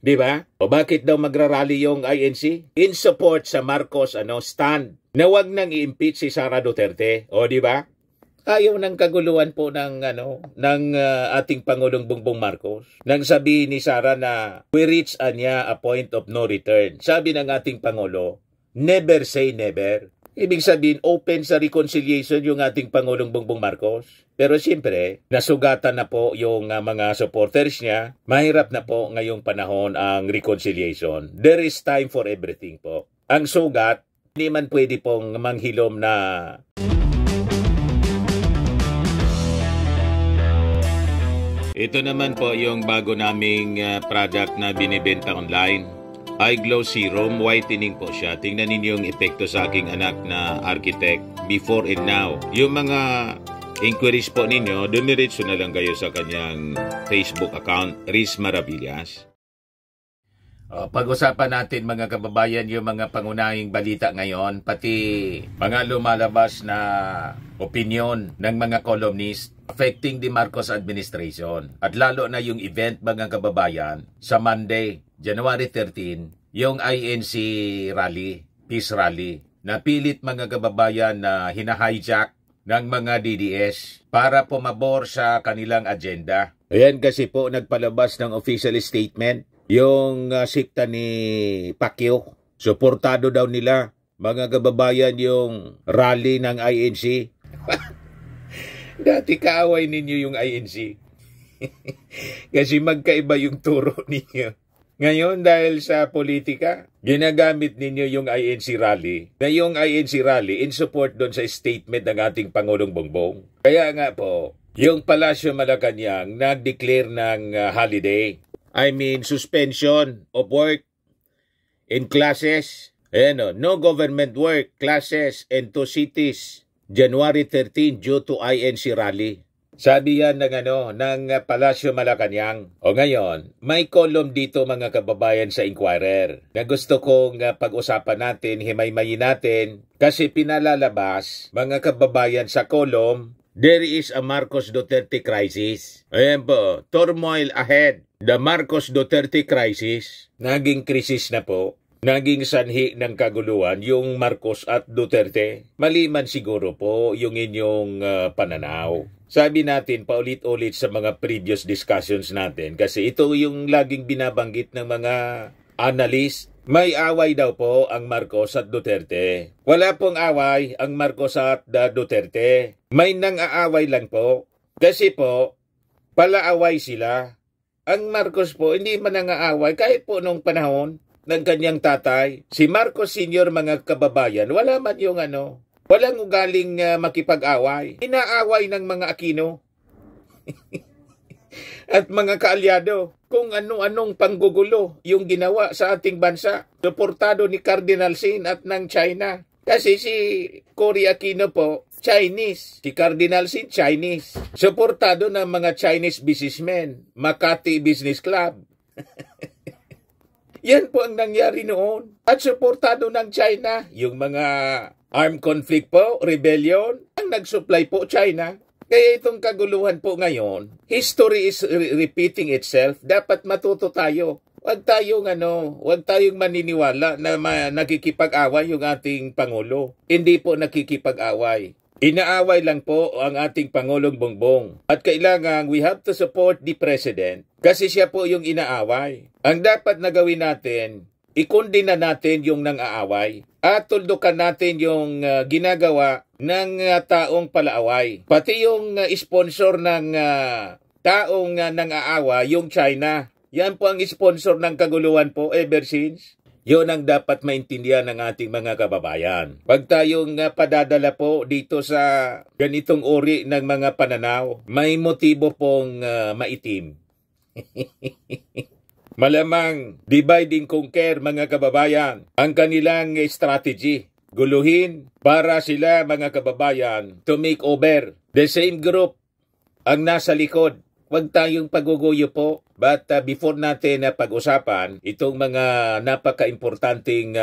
Di ba? O bakit daw magrarally yung INC? In support sa Marcos stand na wag nang i-impeach si Sara Duterte. O di ba? Ayaw ng kaguluhan po ng ating Pangulong Bongbong Marcos. Nang sabihin ni Sara na we reach a point of no return. Sabi ng ating Pangulo, never say never. Ibig sabihin, open sa reconciliation yung ating Pangulong Bongbong Marcos. Pero siyempre, nasugatan na po yung mga supporters niya. Mahirap na po ngayong panahon ang reconciliation. There is time for everything po. Ang sugat, hindi man pwede pong manghilom na ito naman po yung bago naming product na binibenta online. iGlow Serum, whitening po siya. Tingnan ninyo yung epekto sa aking anak na architect before and now. Yung mga inquiries po ninyo, dumiretso na lang kayo sa kanyang Facebook account, Riz Maravillas. Pag-usapan natin mga kababayan yung mga pangunahing balita ngayon, pati mga lumalabas na opinion ng mga columnist affecting the Marcos administration. At lalo na yung event mga kababayan sa Monday, January 13, yung INC rally, peace rally, na pilit mga kababayan na hinahijack ng mga DDS para pumabor sa kanilang agenda. Ayan kasi po nagpalabas ng official statement yung sikta ni Pacquiao. Suportado daw nila mga kababayan yung rally ng INC. Dati kaaway ninyo yung INC. Kasi magkaiba yung turo ninyo. Ngayon dahil sa politika, ginagamit ninyo yung INC rally. Na yung INC rally in support doon sa statement ng ating Pangulong Bongbong. Kaya nga po, yung Palasyo Malacanang nag-declare ng holiday. I mean, suspension of work in classes. Ayan, no government work, classes, and to cities. January 13 due to INC rally. Sabi yan ng Palasyo Malacanang. O ngayon, may column dito mga kababayan sa Inquirer na gusto kong pag-usapan natin, himay-mayin natin kasi pinalalabas mga kababayan sa column, there is a Marcos Duterte crisis. Ayan po, turmoil ahead. The Marcos Duterte crisis, naging krisis na po. Naging sanhi ng kaguluhan yung Marcos at Duterte. Mali man siguro po yung inyong pananaw. Sabi natin paulit-ulit sa mga previous discussions natin kasi ito yung laging binabanggit ng mga analyst. May away daw po ang Marcos at Duterte. Wala pong away ang Marcos at Duterte. May nang-aaway lang po. Kasi po, palaaway sila. Ang Marcos po, hindi man nang-aaway kahit po nung panahon ng kanyang tatay. Si Marcos Sr. mga kababayan, wala man yung walang ugaling makipag-away. Inaaway ng mga Aquino at mga kaalyado kung anong panggugulo yung ginawa sa ating bansa. Suportado ni Cardinal Sin at ng China. Kasi si Cory Aquino po, Chinese. Si Cardinal Sin, Chinese. Suportado ng mga Chinese businessmen. Makati Business Club. Yan po ang nangyari noon. At suportado ng China. Yung mga armed conflict po, rebellion, ang nag-supply po China. Kaya itong kaguluhan po ngayon, history is repeating itself. Dapat matuto tayo. Huwag tayong maniniwala na nakikipag-away yung ating Pangulo. Hindi po nakikipag-away. Inaaway lang po ang ating Pangulong Bongbong. At kailangan we have to support the President kasi siya po yung inaaway. Ang dapat na gawin natin, ikondena natin yung nang-aaway at tuldukan natin yung ginagawa ng taong palaaway. Pati yung sponsor ng taong nang-aaway, yung China. Yan po ang sponsor ng kaguluhan po ever since. Yun ang dapat maintindihan ng ating mga kababayan. Pag tayong padadala po dito sa ganitong uri ng mga pananaw, may motibo pong maitim. Malamang divide and conquer mga kababayan ang kanilang strategy. Guluhin para sila mga kababayan to make over the same group ang nasa likod. Huwag tayong paguguyo po. But before natin pag-usapan itong mga napaka-importanting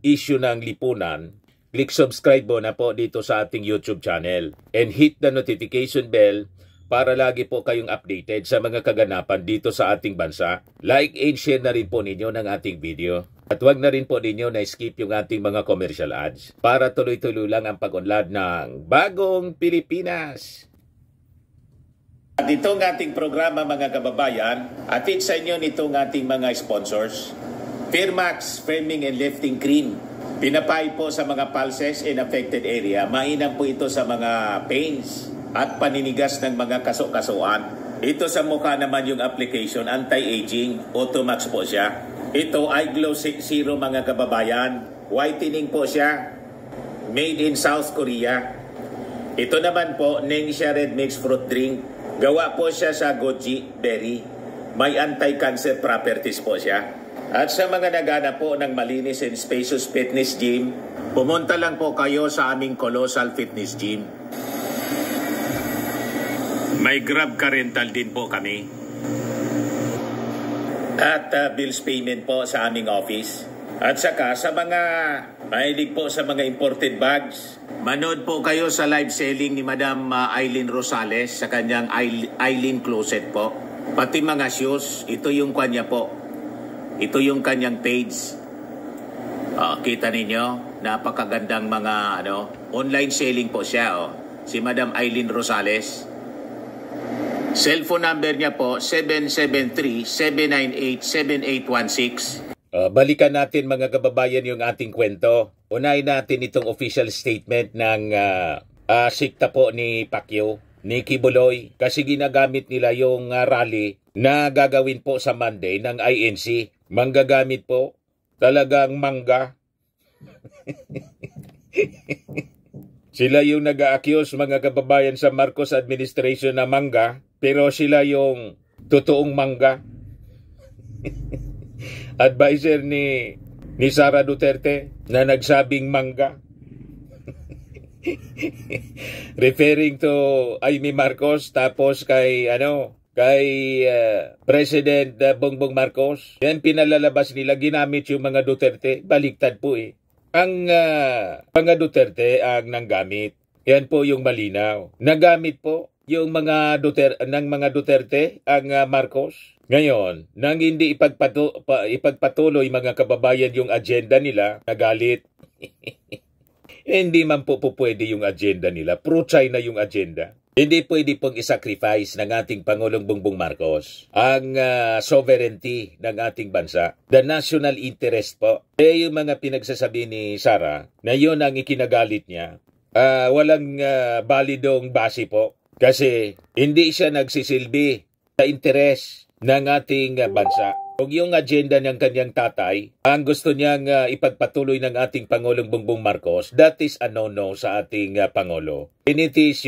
issue ng lipunan, click subscribe mo na po dito sa ating YouTube channel and hit the notification bell para lagi po kayong updated sa mga kaganapan dito sa ating bansa. Like and share na rin po ninyo ng ating video. At huwag na rin po ninyo na skip yung ating mga commercial ads para tuloy-tuloy lang ang pag-unlad ng Bagong Pilipinas. At itong ating programa mga kababayan, atid sa inyo nitong ating mga sponsors. Firmax Firming and Lifting Cream. Pinapay po sa mga pulses in affected area. Mainam po ito sa mga pains at paninigas ng mga kaso-kasuan. Ito sa mukha naman yung application, anti-aging, Automax po siya. Ito ay Glow 60 mga kababayan. Whitening po siya. Made in South Korea. Ito naman po, Ningxia Red Mix Fruit Drink. Gawa po siya sa goji berry. May anti-cancer properties po siya. At sa mga nagana po ng malinis and spacious fitness gym, pumunta lang po kayo sa aming Colossal Fitness Gym. May Grab car rental din po kami. At bills payment po sa aming office. At saka sa mga mahilig po sa mga imported bags, manood po kayo sa live selling ni Madam Aileen Rosales sa kanyang Aileen Closet po. Pati mga shoes, ito yung kanya po. Ito yung kanyang page. Kita ninyo, napakagandang mga online selling po siya. Si Madam Aileen Rosales. Cellphone number niya po, 773-798-7816. Balikan natin mga kababayan yung ating kwento. Unahin natin itong official statement ng sikta po ni Pacquiao, ni Kibuloy, kasi ginagamit nila yung rally na gagawin po sa Monday ng INC. Manggagamit po, talagang mangga. Sila yung nag-a-accuse mga kababayan sa Marcos administration na mangga, pero sila yung totoong mangga. Advisor ni Sara Duterte na nagsabing mangga. Referring to Amy Marcos tapos kay President Bongbong Marcos. Yan pinalalabas nila, ginamit yung mga Duterte. Baliktad po eh. Ang mga Duterte ang nanggamit. Yan po yung malinaw. Nagamit po yung mga Duterte ang Marcos. Ngayon, nang hindi ipagpatuloy mga kababayan yung agenda nila, nagalit. Hindi man po pwede yung agenda nila. Pro-China yung agenda. Hindi pwede pong isacrifice ng ating Pangulong Bongbong Marcos ang sovereignty ng ating bansa. The national interest po. Yung mga pinagsasabi ni Sara na yun ang ikinagalit niya, walang balidong base po. Kasi hindi siya nagsisilbi sa interes ng ating bansa. Kung yung agenda ng kanyang tatay, ang gusto niyang ipagpatuloy ng ating Pangulong Bongbong Marcos, that is a no-no sa ating Pangulo. And it is,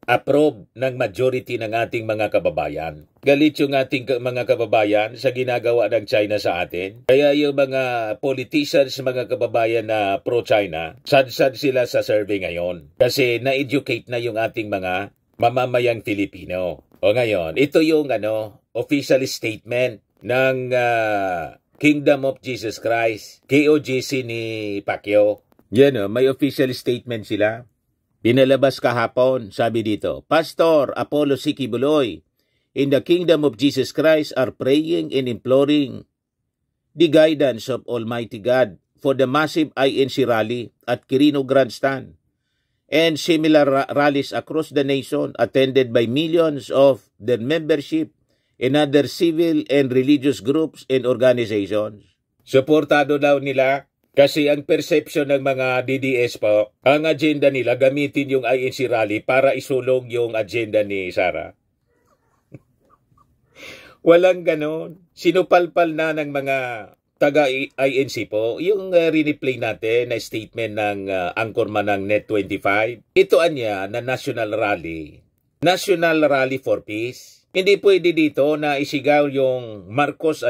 approve ng majority ng ating mga kababayan. Galit yung ating mga kababayan sa ginagawa ng China sa atin. Kaya yung mga politicians, mga kababayan na pro-China, sad-sad sila sa survey ngayon. Kasi na-educate na yung ating mga mamamayang Filipino. O ngayon, ito yung official statement ng Kingdom of Jesus Christ, KOJC ni Pacquiao. Yan may official statement sila. Pinalabas kahapon, sabi dito, Pastor Apollo C. Kibuloy, in the Kingdom of Jesus Christ are praying and imploring the guidance of Almighty God for the massive INC rally at Quirino Grandstand and similar rallies across the nation attended by millions of their membership and other civil and religious groups and organizations. Suportado daw nila kasi ang perception ng mga DDS po, ang agenda nila gamitin yung INC rally para isulong yung agenda ni Sara. Walang ganon. Sinupalpal na ng mga taga-INC po, yung riniplay natin na statement ng anchorman ng Net25. Ito anya na national rally. National Rally for Peace. Hindi pwede dito na isigaw yung Marcos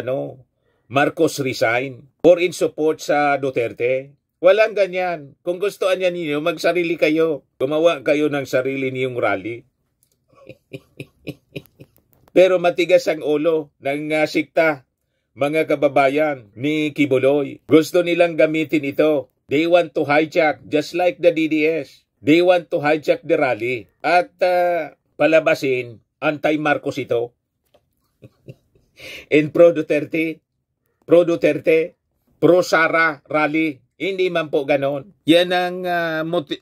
resign or in support sa Duterte. Walang ganyan. Kung gusto niya ninyo, magsarili kayo. Gumawa kayo ng sarili niyong rally. Pero matigas ang ulo ng sikta, mga kababayan ni Kibuloy. Gusto nilang gamitin ito. They want to hijack just like the DDS. They want to hijack the rally at palabasin anti-Marcos ito. And pro-Duterte, pro-Sara rally. Hindi man po ganon. Yan ang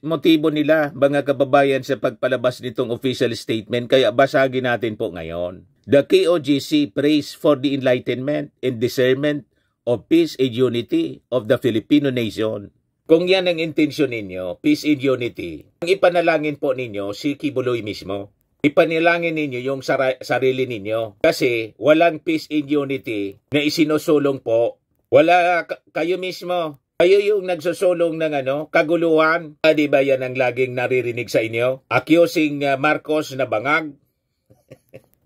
motibo nila, mga kababayan, sa pagpalabas nitong official statement. Kaya basagin natin po ngayon. The KOJC prays for the enlightenment and discernment of peace and unity of the Filipino nation. Kung yan ang intensyon ninyo, peace and unity, ang ipanalangin po ninyo si Kibuloy mismo. Ipanalangin ninyo yung sarili ninyo. Kasi walang peace and unity na isinusulong po. Wala kayo mismo. Kayo yung nagsusulong ng kaguluhan. Di ba yan ang laging naririnig sa inyo? Accusing Marcos na bangag.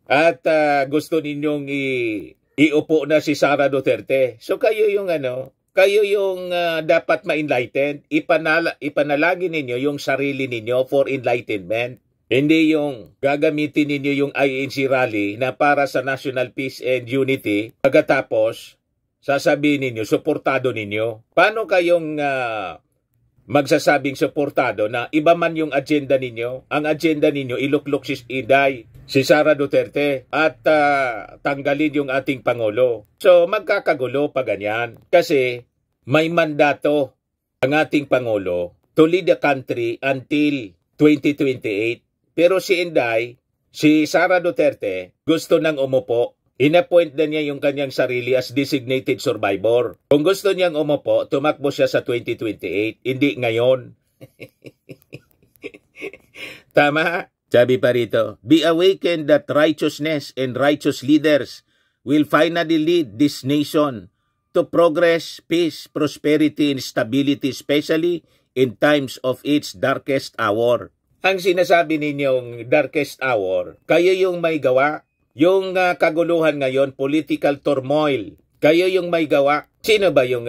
At gusto ninyong iupo na si Sara Duterte. So kayo yung dapat ma-enlighten. Ipanalangin ninyo yung sarili ninyo for enlightenment. Hindi yung gagamitin ninyo yung INC rally na para sa national peace and unity. Pagkatapos, sasabihin ninyo, suportado ninyo. Paano kayong magsasabing suportado na iba man yung agenda ninyo? Ang agenda ninyo, iluklok si Inday, si Sara Duterte, at tanggalin yung ating Pangulo. So, magkakagulo pa ganyan. Kasi may mandato ang ating Pangulo to lead the country until 2028. Pero si Inday, si Sara Duterte, gusto nang umupo. Inappoint na niya yung kanyang sarili as designated survivor. Kung gusto niyang umupo, tumakbo siya sa 2028, hindi ngayon. Tama? Sabi pa rito, be awakened that righteousness and righteous leaders will finally lead this nation to progress, peace, prosperity, and stability, especially in times of its darkest hour. Ang sinasabi ninyong darkest hour, kayo yung may gawa. Yung kaguluhan ngayon, political turmoil, kayo yung may gawa. Sino ba yung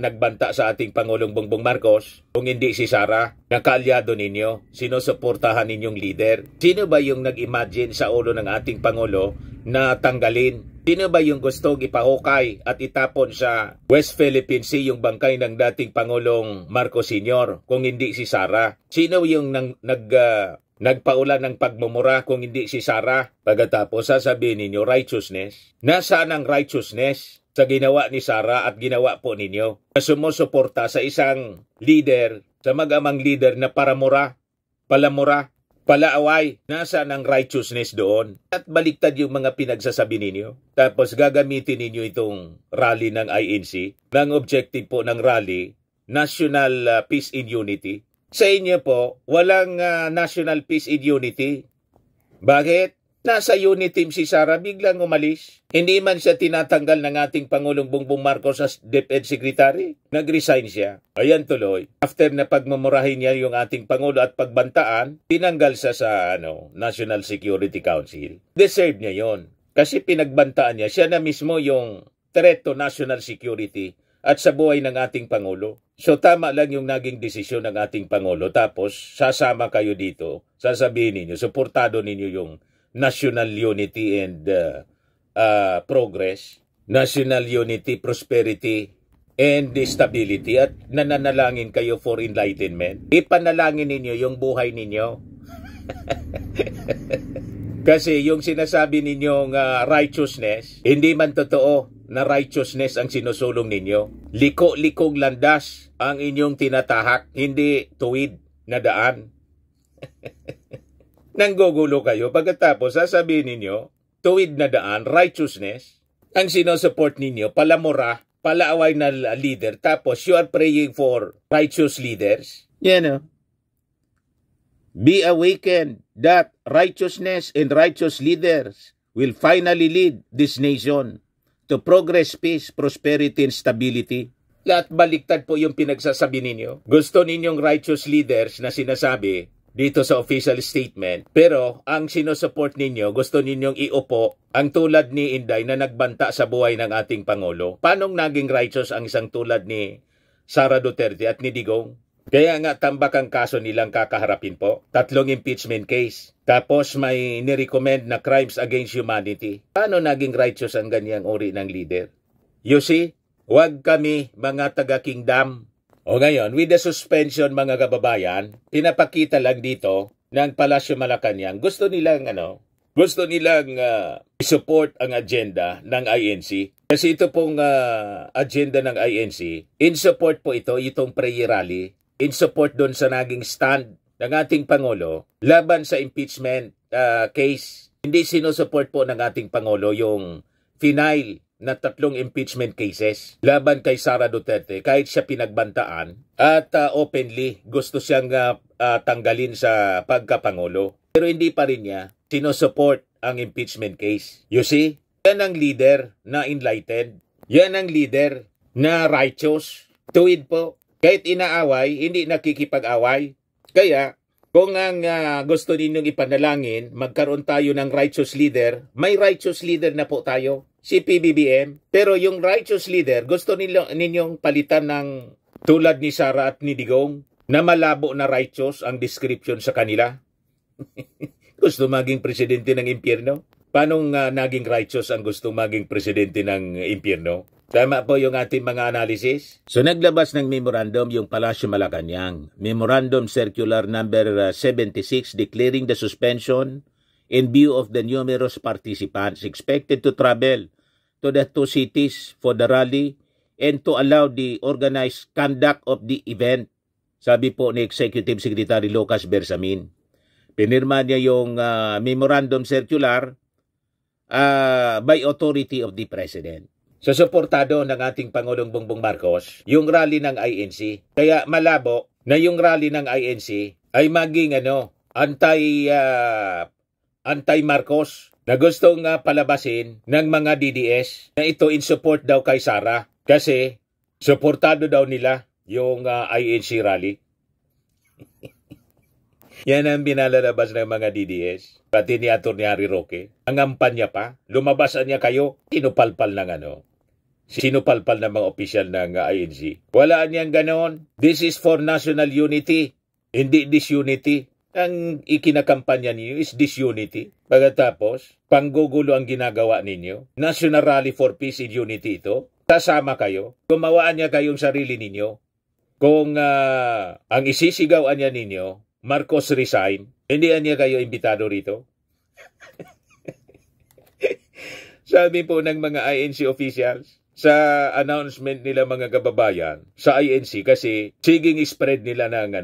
nagbanta sa ating Pangulong Bongbong Marcos? Kung hindi si Sara, na kaalyado ninyo, sinusuportahan ninyong leader. Sino ba yung nag-imagine sa ulo ng ating Pangulo na tanggalin? Sino ba yung gustong ipahukay at itapon sa West Philippine Sea yung bangkay ng dating Pangulong Marcos Sr. kung hindi si Sara? Sino yung nagpaulan ng pagmumura kung hindi si Sara? Pagkatapos sasabihin ninyo righteousness. Nasaan ang righteousness sa ginawa ni Sara at ginawa po ninyo? Na sumusuporta sa isang leader, sa mag-amang leader na palamura, palaaway. Nasaan ang righteousness doon? At baliktad yung mga pinagsasabi ninyo. Tapos gagamitin ninyo itong rally ng INC. Ang objective po ng rally, National Peace and Unity. Sa inyo po, walang national peace and unity. Bakit? Nasa unity team si Sara, biglang umalis. Hindi man siya tinatanggal ng ating Pangulong Bongbong Marcos as DepEd Secretary. Nag-resign siya. Ayan tuloy. After na pagmumurahin niya yung ating Pangulo at pagbantaan, tinanggal siya sa National Security Council. Deserve niya yon. Kasi pinagbantaan niya, siya na mismo yung threat to national security at sa buhay ng ating Pangulo. So tama lang yung naging desisyon ng ating Pangulo. Tapos sasama kayo dito, sasabihin ninyo, suportado ninyo yung national unity and progress, national unity, prosperity, and stability. At nananalangin kayo for enlightenment. Ipanalangin ninyo yung buhay ninyo. Kasi yung sinasabi ninyong righteousness, hindi man totoo na righteousness ang sinusulong ninyo. Liko-likong landas ang inyong tinatahak, hindi tuwid na daan. Nanggugulo kayo pagkatapos sasabihin ninyo, tuwid na daan, righteousness, ang sinusupport ninyo, palamura, palaaway na leader, tapos you are praying for righteous leaders. Be awakened that righteousness and righteous leaders will finally lead this nation to progress, peace, prosperity, and stability. Lahat baliktad po yung pinagsasabi ninyo. Gusto ninyong righteous leaders na sinasabi dito sa official statement. Pero ang sinusupport ninyo, gusto ninyong iupo ang tulad ni Inday na nagbanta sa buhay ng ating Pangulo. Paano naging righteous ang isang tulad ni Sara Duterte at ni Digong? Kaya nga tambak ang kaso nilang kakaharapin po. 3 impeachment case. Tapos may nirecommend na crimes against humanity. Paano naging righteous ang ganyang uri ng leader? You see, huwag kami mga taga-kingdom. O ngayon, with the suspension mga kababayan, pinapakita lang dito ng Palasyo Malacanang. Gusto nilang gusto nilang support ang agenda ng INC. Kasi ito pong agenda ng INC, in support po itong prayer rally, in support doon sa naging stand ng ating Pangulo laban sa impeachment case. Hindi sinusupport po ng ating Pangulo yung final na 3 impeachment cases laban kay Sara Duterte kahit siya pinagbantaan at openly gusto siyang tanggalin sa pagkapangulo. Pero hindi pa rin niya sinusupport ang impeachment case. You see, yan ang leader na enlightened. Yan ang leader na righteous. Tuwid po. Kahit inaaway, hindi nakikipag-away. Kaya, kung ang gusto ninyong ipanalangin, magkaroon tayo ng righteous leader, may righteous leader na po tayo, si PBBM. Pero yung righteous leader, gusto ninyong palitan ng tulad ni Sara at ni Digong, na malabo na righteous ang description sa kanila. Gusto maging presidente ng impyerno? Paano naging righteous ang gusto maging presidente ng impyerno? Tama po yung ating mga analysis. So naglabas ng memorandum yung Palasyo Malacanang. Memorandum Circular number 76 declaring the suspension in view of the numerous participants expected to travel to the 2 cities for the rally and to allow the organized conduct of the event. Sabi po ni Executive Secretary Lucas Bersamin. Pinirma niya yung memorandum circular by authority of the President. So, suportado ng ating Pangulong Bongbong Marcos yung rally ng INC. Kaya malabo na yung rally ng INC ay maging anti-Marcos na gustong palabasin ng mga DDS na ito in support daw kay Sara. Kasi suportado daw nila yung INC rally. Yan ang binalalabas ng mga DDS. Pati ni Atty. Harry Roque. Ang ampanya pa. Lumabasan niya kayo. Sinupalpal ng Sinupalpal ng mga opisyal ng INC. Wala niyang ganon. This is for national unity. Hindi disunity. Ang ikinakampanya niyo is disunity. Pagkatapos, panggugulo ang ginagawa ninyo. National Rally for Peace and Unity ito. Sasama kayo. Gumawaan niya kayong sarili ninyo. Kung ang isisigawan niya ninyo, Marcos resign, hindi niya kayo imbitado rito. Sabi po ng mga INC officials, sa announcement nila mga kababayan, sa INC kasi siging spread nila ng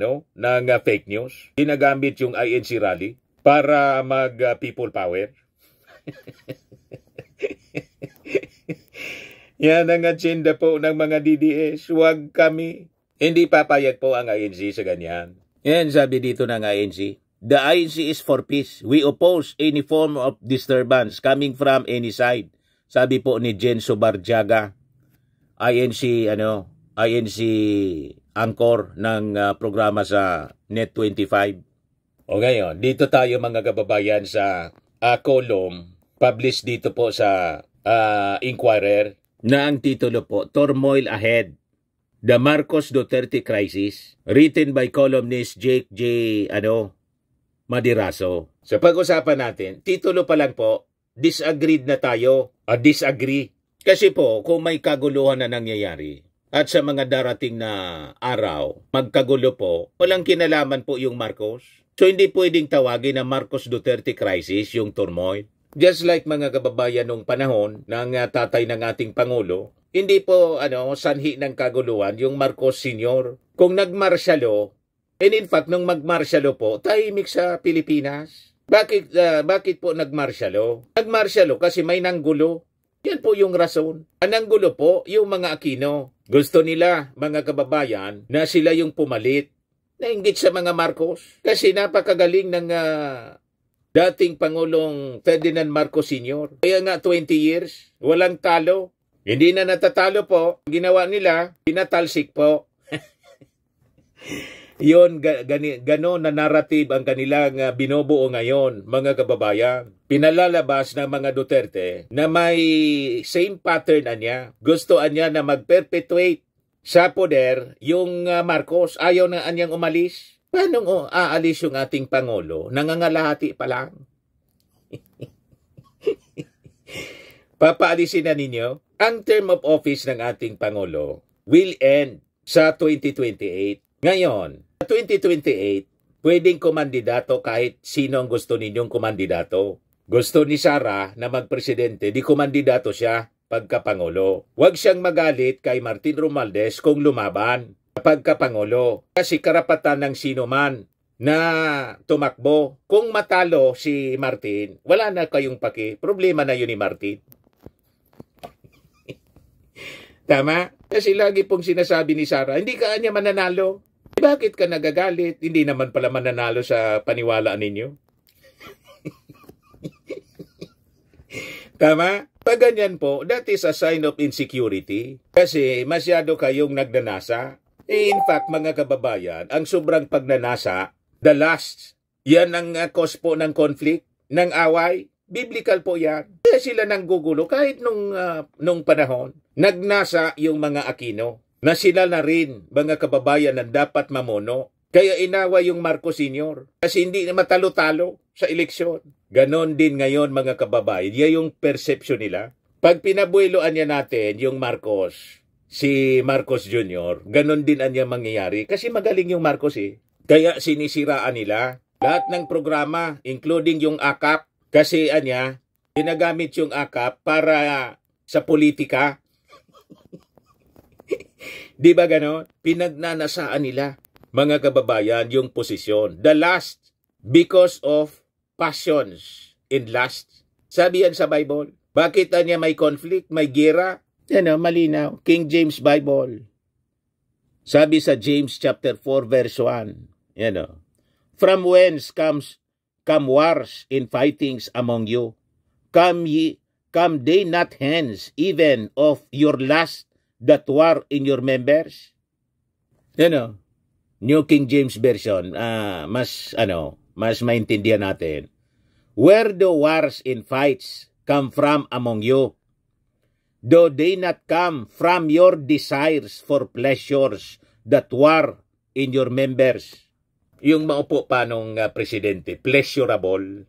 fake news. Ginagamit yung INC rally para mag people power. Yan ang agenda po ng mga DDS. Huwag kami. Hindi papayag po ang INC sa ganyan. Yan sabi dito ng INC. The INC is for peace. We oppose any form of disturbance coming from any side. Sabi po ni Jen Subarjaga, INC anchor ng programa sa Net25. O ngayon, dito tayo mga kababayan sa column published dito po sa Inquirer na ang titulo po, Turmoil Ahead. The Marcos Duterte Crisis, written by columnist Jake J. Madiraso. Sa pag-usapan natin, titulo pa lang po, disagreed na tayo, disagree. Kasi po, kung may kaguluhan na nangyayari, at sa mga darating na araw, magkagulo po, walang kinalaman po yung Marcos. So hindi pwedeng tawagin na Marcos Duterte Crisis yung turmoil. Just like mga kababayan nung panahon ng tatay ng ating Pangulo, hindi po sanhi ng kaguluhan yung Marcos Sr. Kung nagmarsyalo, and in fact, nung magmarsyalo po, tahimik sa Pilipinas. Bakit po nagmarsyalo? Nagmarsyalo kasi may nanggulo. Yan po yung rason. Ang nanggulo po, yung mga Aquino. Gusto nila, mga kababayan, na sila yung pumalit. Nainggit sa mga Marcos. Kasi napakagaling ng dating Pangulong Ferdinand Marcos Sr. Kaya nga 20 years, walang talo. Hindi na natatalo po. Ginawa nila, pinatalsik po. Yun, gano'n na narrative ang kanilang binubuo ngayon, mga kababayan. Pinalalabas ng mga Duterte na may same pattern niya. Gusto niya na mag-perpetuate sa poder yung Marcos. Ayaw na anyang umalis. Paano aalis yung ating Pangulo? Nangangalahati pa lang. Papaalisin na ninyo. Ang term of office ng ating Pangulo will end sa 2028. Ngayon, 2028, pwedeng kumandidato kahit sino ang gusto ninyong kumandidato. Gusto ni Sara na magpresidente, di kumandidato siya pagkapangulo. Huwag siyang magalit kay Martin Romualdez kung lumaban pagkapangulo. Kasi karapatan ng sino man na tumakbo. Kung matalo si Martin, wala na kayong paki. Problema na yun ni Martin. Tama? Kasi lagi pong sinasabi ni Sara, hindi ka niya mananalo. Bakit ka nagagalit? Hindi naman pala mananalo sa paniwalaan ninyo. Tama? Pag ganyan po, that is a sign of insecurity. Kasi masyado kayong nagnanasa. In fact, mga kababayan, ang sobrang pagnanasa, the last, yan ang cause po ng conflict, ng away. Biblical po yan. Kaya sila nang gugulo kahit nung panahon. Nagnasa yung mga Aquino na sila na rin, mga kababayan, na dapat mamuno. Kaya inawa yung Marcos Sr. Kasi hindi na matalo-talo sa eleksyon. Ganon din ngayon, mga kababayan. Yan yung perception nila. Pag pinabueloan niya natin yung Marcos, si Marcos Jr., ganon din ang mangyayari. Kasi magaling yung Marcos eh. Kaya sinisiraan nila lahat ng programa, including yung AKAP. Kasi ginagamit yung AKAP para sa politika. Di ba ganon? Pinagnanasaan nila, mga kababayan, yung posisyon. The last, because of passions and lust. Sabi yan sa Bible. Bakit may conflict, may gera? Malinaw. King James Bible. Sabi sa James chapter 4 verse 1. From whence come wars and fightings among you? Come they not hence, even of your lust that war in your members? New King James Version, mas maintindihan natin. Where the wars and fights come from among you, though they not come from your desires for pleasures that war in your members. Yung maupo pa nung presidente, pleasurable.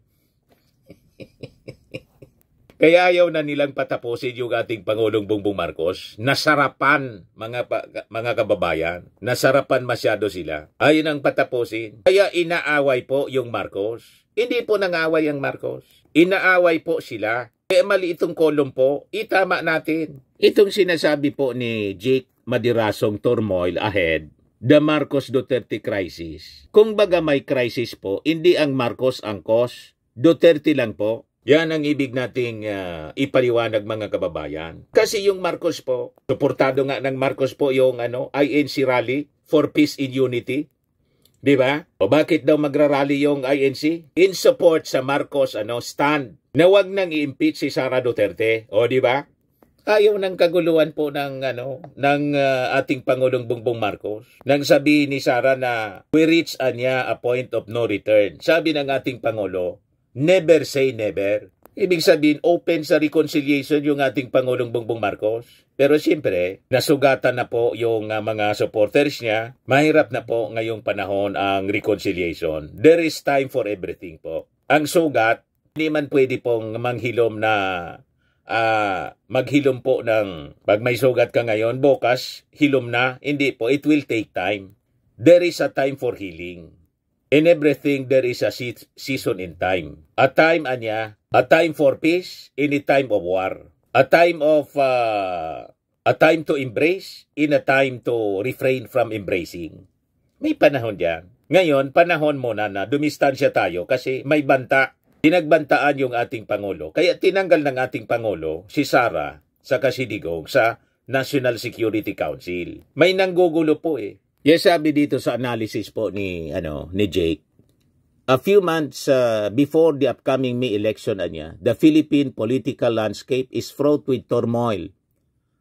Kaya ayaw na nilang patapusin yung ating Pangulong Bongbong Marcos. Nasarapan, mga kababayan. Nasarapan masyado sila. Ayaw nang patapusin. Kaya inaaway po yung Marcos. Hindi po nangaway ang Marcos. Inaaway po sila. Kaya mali itong kolum po, itama natin. Itong sinasabi po ni Jake Madirasong Turmoil ahead, the Marcos Duterte crisis. Kung baga may crisis po, hindi ang Marcos ang cause, Duterte lang po. Yan ang ibig nating ipaliwanag, mga kababayan. Kasi yung Marcos po, suportado nga ng Marcos po yung INC rally for peace and unity. Di ba? O bakit daw magrarally yung INC? In support sa Marcos stand na wag nang i-impeach si Sara Duterte. O di ba? Ayaw ng kaguluhan po ng ating Pangulong Bongbong Marcos. Nang sabihin ni Sara na we reach a point of no return. Sabi ng ating Pangulo, never say never. Ibig sabihin, open sa reconciliation yung ating Pangulong Bongbong Marcos. Pero siyempre, nasugatan na po yung mga supporters niya. Mahirap na po ngayong panahon ang reconciliation. There is time for everything po. Ang sugat, hindi man pwede pong manghilom na maghilom po ng pag may sugat ka ngayon, bukas, hilom na. Hindi po, it will take time. There is a time for healing. In everything, there is a season in time. A time for peace, in a time of war. A time to embrace, in a time to refrain from embracing. May panahon diyan. Ngayon, panahon muna na dumistansya tayo kasi may banta. Pinagbantaan yung ating Pangulo. Kaya tinanggal ng ating Pangulo si Sara sa Kasidigong sa National Security Council. May nanggugulo po eh. Yes, sabi dito sa analysis po ni Jake, a few months before the upcoming May election, the Philippine political landscape is fraught with turmoil,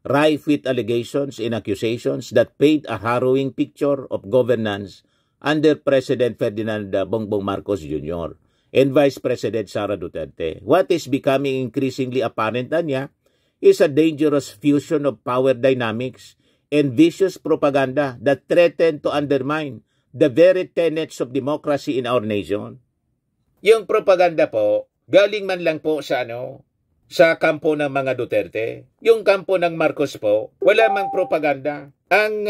rife with allegations and accusations that paint a harrowing picture of governance under President Ferdinand Bongbong Marcos Jr. and Vice President Sara Duterte. What is becoming increasingly apparent is a dangerous fusion of power dynamics and vicious propaganda that threaten to undermine the very tenets of democracy in our nation. Yung propaganda po, galing man lang po sa sa kampo ng mga Duterte. Yung kampo ng Marcos po, wala mang propaganda. Ang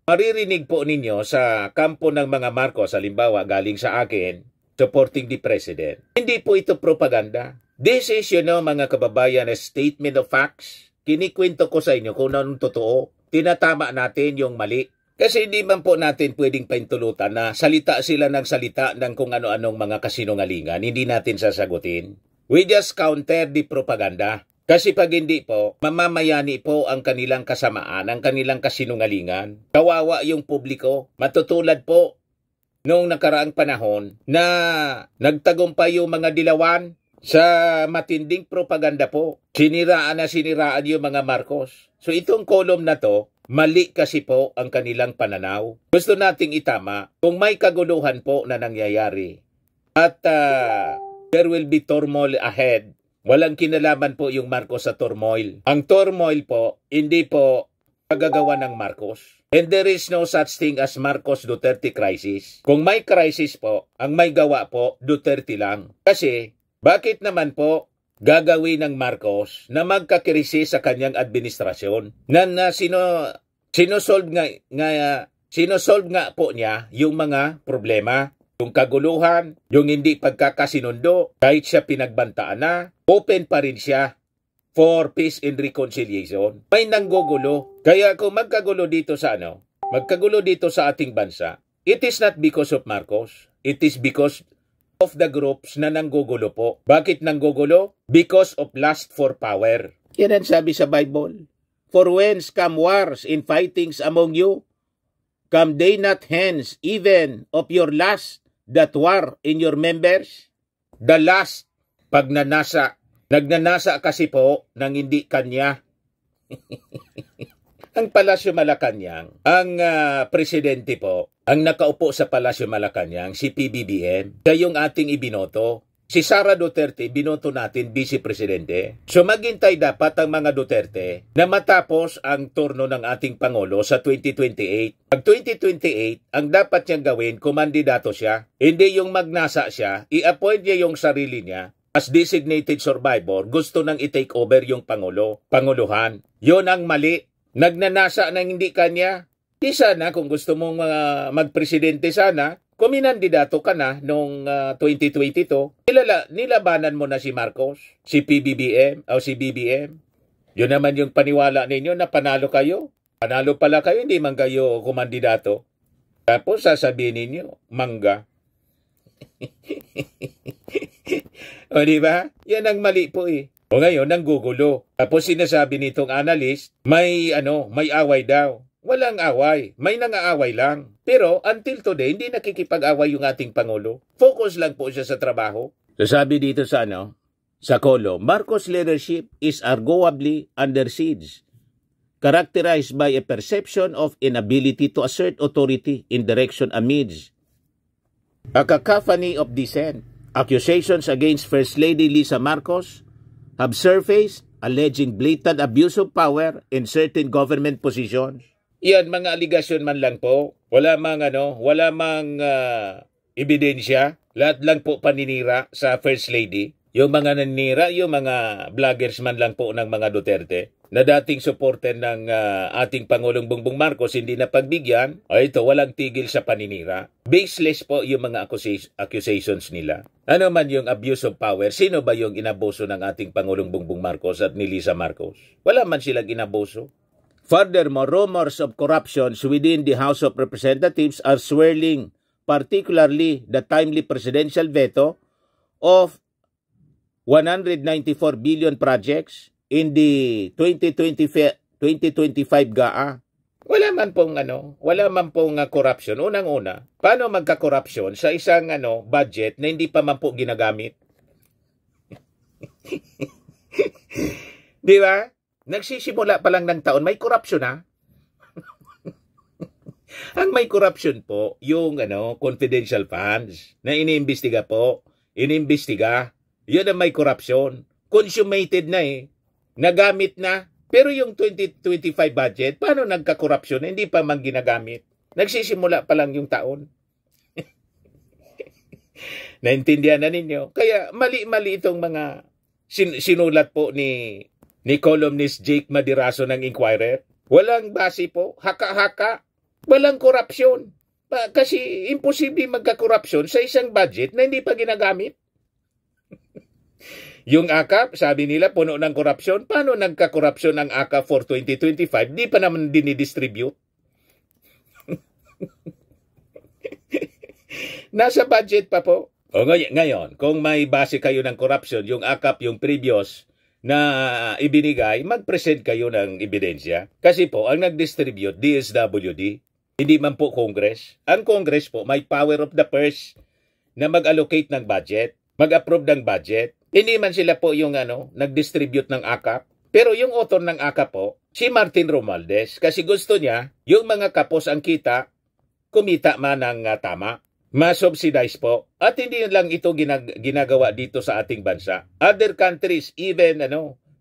maririnig po ninyo sa kampo ng mga Marcos, halimbawa galing sa akin, supporting the president. Hindi po ito propaganda. This is, mga kababayan, a statement of facts. Kinikwento ko sa inyo kung anong totoo. Tinatama natin yung mali. Kasi hindi man po natin pwedeng paintulutan na salita sila ng salita ng kung ano-anong mga kasinungalingan. Hindi natin sasagutin. We just counter the propaganda. Kasi pag hindi po, mamamayani po ang kanilang kasamaan, ang kanilang kasinungalingan. Kawawa yung publiko. Matutulad po noong nakaraang panahon na nagtagumpay yung mga dilawan sa matinding propaganda po. Siniraan yung mga Marcos. So itong column na to, mali kasi po ang kanilang pananaw. Gusto nating itama kung may kaguluhan po na nangyayari. At there will be turmoil ahead. Walang kinalaman po yung Marcos sa turmoil. Ang turmoil po, hindi po pagagawa ng Marcos. And there is no such thing as Marcos Duterte crisis. Kung may crisis po, ang may gawa po, Duterte lang. Kasi, bakit naman po gagawin ng Marcos na magkakrisis sa kanyang administrasyon? Sinosolve nga po niya yung mga problema, yung kaguluhan, yung hindi pagkakasinundo, kahit siya pinagbantaan na, open pa rin siya for peace and reconciliation. May nanggugulo. Kaya kung magkagulo dito sa ating bansa, it is not because of Marcos. It is because of the groups na nanggugulo po. Bakit nanggugulo? Because of lust for power. Yan ang sabi sa Bible. For whence come wars and fightings among you? Come they not hence even of your lust that war in your members? The lust, pagnanasa. Nagnanasa kasi po ng hindi kanya. Ang Palasyo Malacanang, ang presidente po, ang nakaupo sa Palasyo Malacanang, si PBBM, siya yung ating ibinoto. Si Sara Duterte, binoto natin vice-presidente. So maghintay dapat ang mga Duterte na matapos ang turno ng ating Pangulo sa 2028. Pag 2028, ang dapat niyang gawin, kumandidato siya. Hindi yung magnasa siya, i-appoint niya yung sarili niya. As designated survivor, gusto nang i-take over yung panguluhan. Yon ang mali. Nagnanasa ng hindi kanya. Di sana, kung gusto mong magpresidente sana, kuminandidato ka na noong 2022, nilabanan mo na si Marcos, si PBBM, o si BBM. Yun naman yung paniwala ninyo na panalo kayo. Panalo pala kayo, hindi man kayo kumandidato. Tapos sasabihin ninyo, mangga. O diba? Yan ang mali po eh. O ngayon, nanggugulo. Tapos sinasabi nitong analyst, may away daw. Walang away. May nangaaway lang. Pero until today, hindi nakikipag-away yung ating Pangulo. Focus lang po siya sa trabaho. So sabi dito sa column, Marcos' leadership is arguably under siege, characterized by a perception of inability to assert authority in direction amidst a cacophony of dissent. Accusations against First Lady Lisa Marcos have surfaced alleging blatant abuse of power in certain government positions. Yan, mga aligasyon man lang po. Wala mang ebidensya. Lahat lang po paninira sa First Lady. Yung mga naninira, yung mga vloggers man lang po ng mga Duterte na dating supporter ng ating Pangulong Bongbong Marcos, hindi na pagbigyan, ito, walang tigil sa paninira. Baseless po yung mga accusations nila. Ano man yung abuse of power, sino ba yung inabuso ng ating Pangulong Bongbong Marcos at ni Lisa Marcos? Wala man silang inabuso. Furthermore, rumors of corruptions within the House of Representatives are swirling, particularly the timely presidential veto of 194 billion projects in the 2025 GAA. Wala man pong corruption. Unang-una, paano magka-corruption sa isang budget na hindi pa man po ginagamit? Di ba? Nagsisimula pa lang ng taon, may corruption na. Ang may corruption po, yung confidential funds na iniimbestiga po. Yun ang may corruption. Consummated na eh. Nagamit na. Pero yung 2025 budget, paano nagka-corruption? Hindi pa man ginagamit. Nagsisimula pa lang yung taon. Naintindihan na ninyo? Kaya mali-mali itong mga sinulat po ni columnist Jake Madiraso ng Inquirer. Walang base po. Haka-haka. Walang korupsyon. Kasi imposible magkakorupsyon sa isang budget na hindi pa ginagamit. Yung AKAP, sabi nila, puno ng korupsyon. Paano nagkakorupsyon ang AKAP for 2025? Di pa naman dinidistribute. Nasa budget pa po. O ngayon, kung may base kayo ng korupsyon, yung AKAP, yung previous na ibinigay, mag-present kayo ng ebidensya. Kasi po, ang nag-distribute, DSWD, hindi man po Congress. Ang Congress po, may power of the purse na mag-allocate ng budget, mag-approve ng budget. Hindi man sila po yung nag-distribute ng AKAP. Pero yung author ng AKAP po, si Martin Romualdez, kasi gusto niya, yung mga kapos ang kita, kumita man ng tama. Ma-subsidize po. At hindi lang ito ginagawa dito sa ating bansa. Other countries, even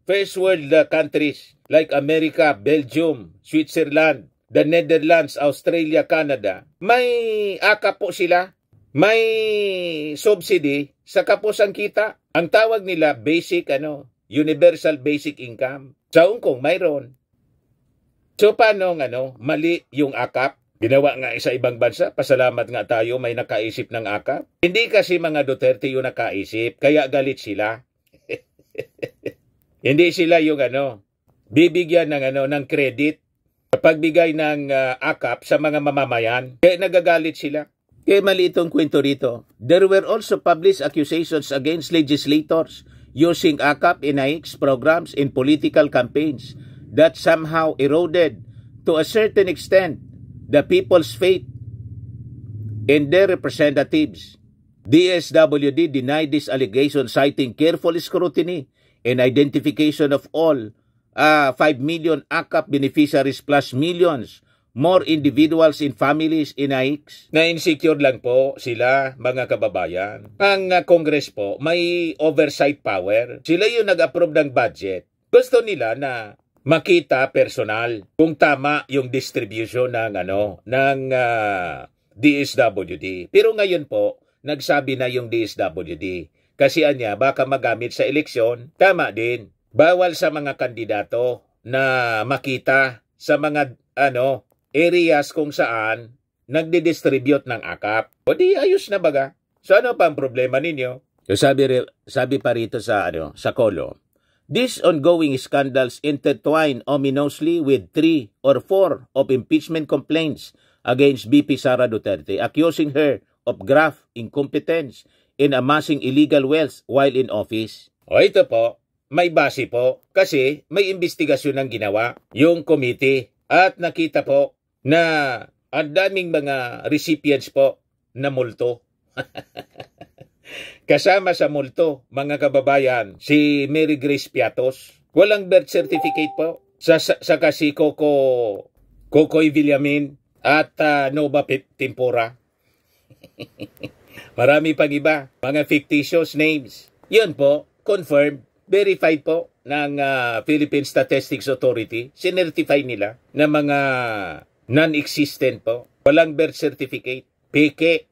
first world countries like America, Belgium, Switzerland, the Netherlands, Australia, Canada, may AKAP po sila. May subsidy sa kapos ang kita. Ang tawag nila basic universal basic income. Sa Hong Kong mayroon. So paano mali yung AKAP? Ginawa nga sa ibang bansa, pasalamat nga tayo may nakaisip ng AKAP. Hindi kasi mga Duterte yung nakaisip, kaya galit sila. Hindi sila yung bibigyan ng credit, pagbigay ng AKAP sa mga mamamayan, kaya nagagalit sila. Kaya mali itong kwento rito. There were also published accusations against legislators using AKAP in NAICS programs in political campaigns that somehow eroded to a certain extent the people's faith in their representatives. DSWD denied this allegation, citing careful scrutiny and identification of all 5 million AKAP beneficiaries plus millions more individuals in families in NAICS. Na-insecure lang po sila, mga kababayan. Ang Congress po, may oversight power. Sila yung nag-approve ng budget. Gusto nila na makita personal kung tama yung distribution ng DSWD. Pero ngayon po, nagsabi na yung DSWD. Kasi anya, baka magamit sa eleksyon, tama din. Bawal sa mga kandidato na makita sa mga areas kung saan nagdi-distribute ng AKAP. O di ayos na baga. So ano pa ang problema ninyo? So sabi pa rito sa column, these ongoing scandals intertwine ominously with 3 or 4 of impeachment complaints against VP Sara Duterte, accusing her of graft, incompetence, in amassing illegal wealth while in office. O ito po, may base po kasi may investigasyon ng ginawa yung committee at nakita po na ang daming mga recipients po na multo. Kasama sa multo, mga kababayan, si Mary Grace Piatos. Walang birth certificate po. Saka si Kokoy Villamin at Nova Tempora. Marami pang iba, mga fictitious names. Yun po, confirmed, verified po ng Philippine Statistics Authority. Sinertify nila na mga non-existent po. Walang birth certificate. Peke.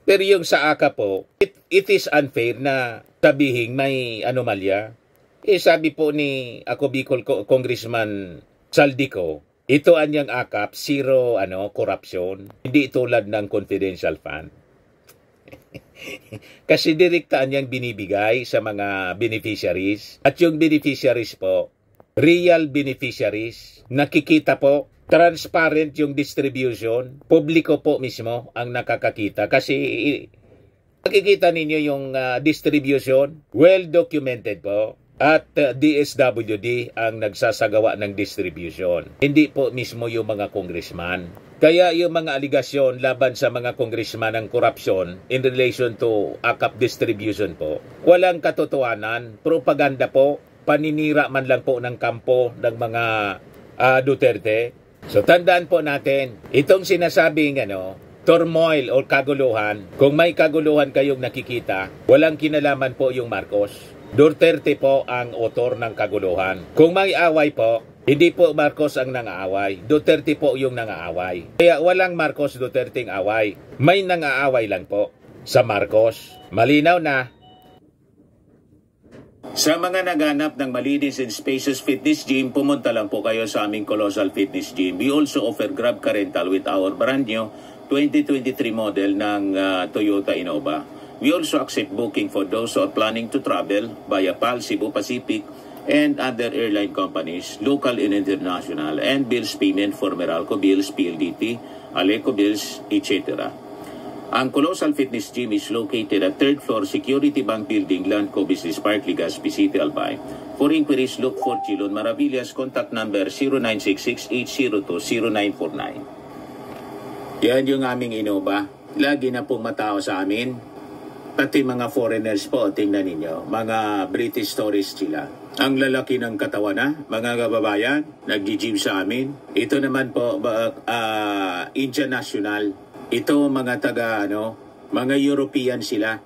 Pero yung sa AKAP po, it is unfair na sabihin may anomalya. Sabi po ni Bicol Congressman Saldico, ito anyang AKAP, zero corruption. Hindi tulad ng confidential fund. Kasi direktaan niyang binibigay sa mga beneficiaries. At yung beneficiaries po, real beneficiaries, nakikita po, transparent yung distribution, publiko po mismo ang nakakakita. Kasi nakikita ninyo yung distribution, well documented po. At DSWD ang nagsasagawa ng distribution. Hindi po mismo yung mga congressman. Kaya yung mga aligasyon laban sa mga congressman ng korupsyon in relation to AKAP distribution po, walang katotohanan, propaganda po, paninira man lang po ng kampo ng mga Duterte. So tandaan po natin, itong sinasabing turmoil o kaguluhan, kung may kaguluhan kayong nakikita, walang kinalaman po yung Marcos. Duterte po ang author ng kaguluhan. Kung may away po, hindi po Marcos ang nangaaway. Duterte po yung nangaaway. Kaya walang Marcos Duterteng away. May nangaaway lang po sa Marcos. Malinaw na. Sa mga naganap ng malinis and spacious fitness gym, pumunta lang po kayo sa aming Colossal Fitness Gym. We also offer Grab Car Rental with our brand new 2023 model ng Toyota Innova. We also accept booking for those who are planning to travel via PAL, Cebu Pacific, and other airline companies, local and international, and bills payment for Meralco Bills, PLDT, Aleco Bills, etc. Ang Colossal Fitness Gym is located at 3rd floor Security Bank Building, Landco Business Park, Legazpi City, Albay. For inquiries, look for Chilon Maravillas. Contact number 0966-802-0949. Yan yung aming Innova. Lagi na pong matao sa amin. Pati mga foreigners po, tingnan ninyo. Mga British tourists sila. Ang lalaki ng katawan na, mga kababayan, nag-gym sa amin. Ito naman po, Indian National. Ito mga mga European sila.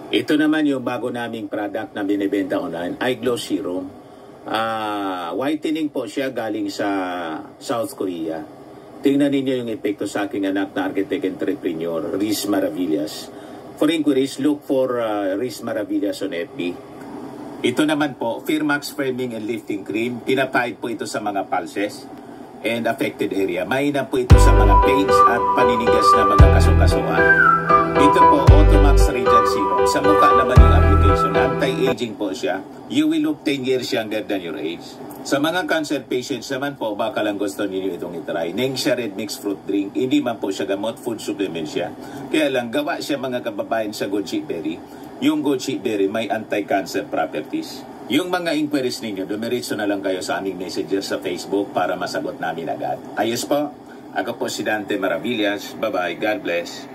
Ito naman yung bago naming product na binibenta online, Eye Glow Serum. Whitening po siya galing sa South Korea. Tingnan ninyo yung epekto sa aking anak na architect entrepreneur, Riz Maravillas. For inquiries, look for Riz Maravillas on FB. Ito naman po, Firmax Firming and Lifting Cream. Pinapahid po ito sa mga pulses and affected area. Mainam po ito sa mga pains at paninigas na mga kasukasuan. Ito po, Automax Radiant Serum. Sa mukha naman yung application. Anti-aging po siya. You will look 10 years younger than your age. Sa mga cancer patients naman po, baka lang gusto ninyo itong itry. Nengxia Red Mix Fruit Drink. Hindi man po siya gamot, food supplement siya. Kaya lang, gawa siya mga kababayan sa goji berry. Yung goji berry may anti-cancer properties. Yung mga inquiries ninyo, dumiritso na lang kayo sa aming messenger sa Facebook para masagot namin agad. Ayos po, ako po si Dante Maravillas. Bye-bye. God bless.